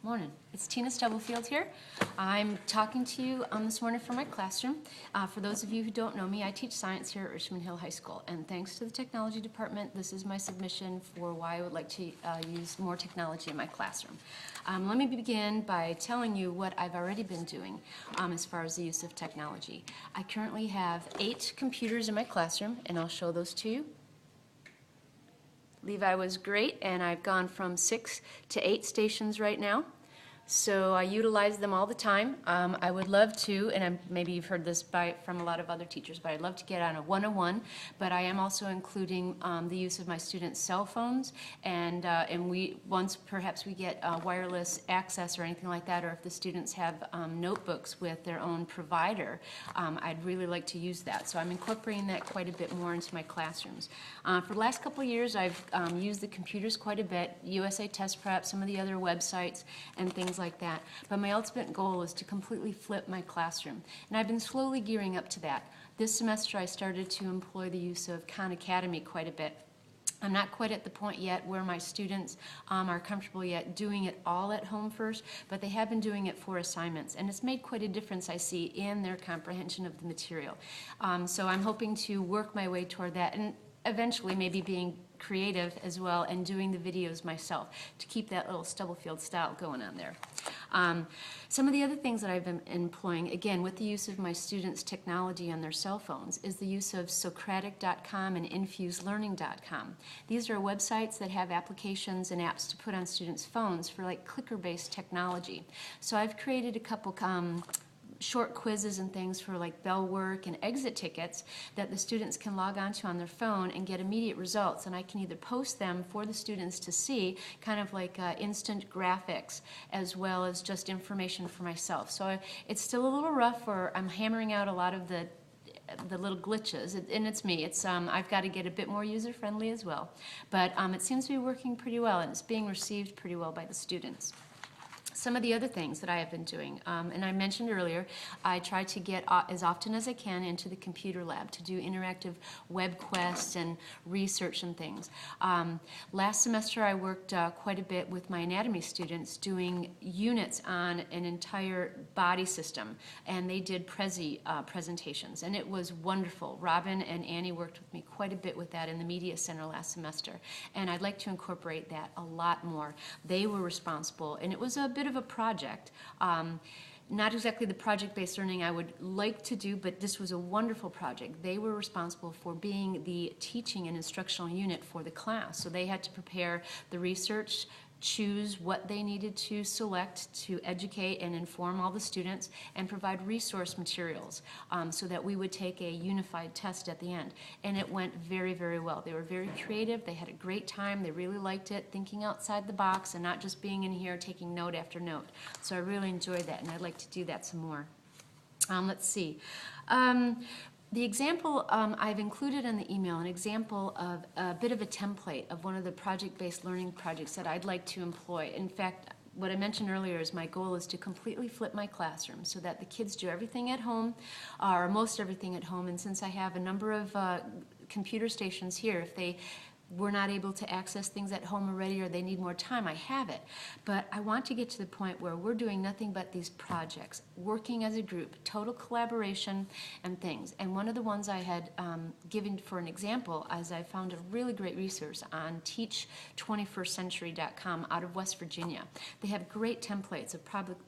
Morning. It's Tina Stubblefield here. I'm talking to you this morning from my classroom. For those of you who don't know me, I teach science here at Richmond Hill High School, and thanks to the technology department, this is my submission for why I would like to use more technology in my classroom. Let me begin by telling you what I've already been doing as far as the use of technology. I currently have 8 computers in my classroom, and I'll show those to you. Levi was great, and I've gone from 6 to 8 stations right now. So I utilize them all the time. I would love to, and maybe you've heard this from a lot of other teachers, but I'd love to get on a one-on-one. But I am also including the use of my students' cell phones, and once perhaps we get wireless access or anything like that, or if the students have notebooks with their own provider, I'd really like to use that. So I'm incorporating that quite a bit more into my classrooms. For the last couple of years, I've used the computers quite a bit, USA Test Prep, some of the other websites, and things like that. But my ultimate goal is to completely flip my classroom. And I've been slowly gearing up to that. This semester I started to employ the use of Khan Academy quite a bit. I'm not quite at the point yet where my students are comfortable yet doing it all at home first, but they have been doing it for assignments. And it's made quite a difference, I see, in their comprehension of the material. So I'm hoping to work my way toward that, and eventually maybe being creative as well and doing the videos myself to keep that little Stubblefield style going on there. Some of the other things that I've been employing, again, with the use of my students' technology on their cell phones, is the use of Socratic.com and InfuseLearning.com. These are websites that have applications and apps to put on students' phones for like clicker-based technology. So I've created a couple short quizzes and things for like bell work and exit tickets that the students can log on to on their phone and get immediate results, and I can either post them for the students to see, kind of like instant graphics, as well as just information for myself. So it's still a little rough, or I'm hammering out a lot of the little glitches, and it's me. I've got to get a bit more user-friendly as well, but it seems to be working pretty well, and it's being received pretty well by the students. Some of the other things that I have been doing, and I mentioned earlier, I try to get as often as I can into the computer lab to do interactive web quests and research and things. Last semester I worked quite a bit with my anatomy students doing units on an entire body system, and they did Prezi presentations, and it was wonderful. Robin and Annie worked with me quite a bit with that in the Media Center last semester, and I'd like to incorporate that a lot more. They were responsible, and it was a bit of a project. Not exactly the project-based learning I would like to do, but this was a wonderful project. They were responsible for being the teaching and instructional unit for the class. So they had to prepare the research, choose what they needed to select to educate and inform all the students, and provide resource materials so that we would take a unified test at the end. And it went very, very well. They were very creative. They had a great time. They really liked it, thinking outside the box and not just being in here taking note after note. So I really enjoyed that, and I'd like to do that some more. Let's see. The example I've included in the email, an example of a bit of a template of one of the project-based learning projects that I'd like to employ. In fact, what I mentioned earlier is my goal is to completely flip my classroom so that the kids do everything at home, or most everything at home. And since I have a number of computer stations here, if they were not able to access things at home already, or they need more time, I have it. But I want to get to the point where we're doing nothing but these projects, working as a group, total collaboration and things. And one of the ones I had given for an example is I found a really great resource on teach21stcentury.com out of West Virginia. They have great templates of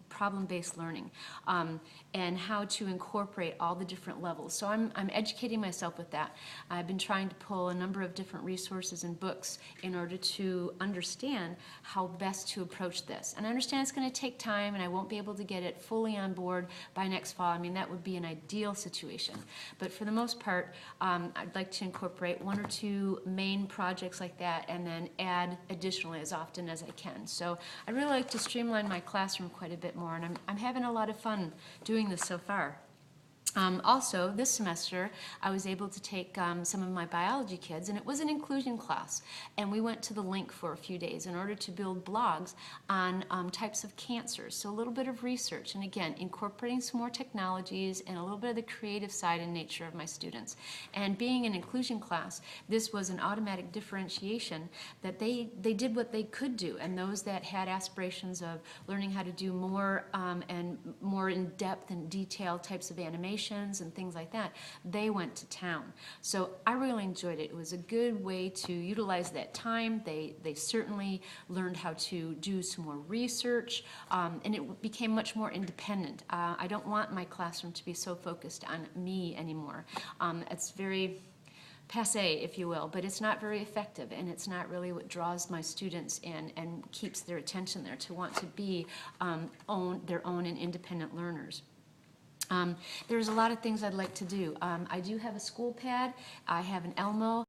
problem-based learning and how to incorporate all the different levels. So I'm educating myself with that. I've been trying to pull a number of different resources and books in order to understand how best to approach this. And I understand it's going to take time, and I won't be able to get it fully on board by next fall. I mean, that would be an ideal situation. But for the most part, I'd like to incorporate 1 or 2 main projects like that, and then add additionally as often as I can. So I'd really like to streamline my classroom quite a bit more, and I'm having a lot of fun doing this so far. Also, this semester, I was able to take some of my biology kids, and it was an inclusion class. And we went to the link for a few days in order to build blogs on types of cancers. So a little bit of research, and again, incorporating some more technologies and a little bit of the creative side and nature of my students. And being an inclusion class, this was an automatic differentiation that they did what they could do. And those that had aspirations of learning how to do more and more in-depth and detailed types of animation and things like that, they went to town. So I really enjoyed it. It was a good way to utilize that time. They certainly learned how to do some more research, and it became much more independent. I don't want my classroom to be so focused on me anymore. It's very passé, if you will, but it's not very effective, and it's not really what draws my students in and keeps their attention there to want to be their own and independent learners. There's a lot of things I'd like to do. I do have a school pad. I have an Elmo.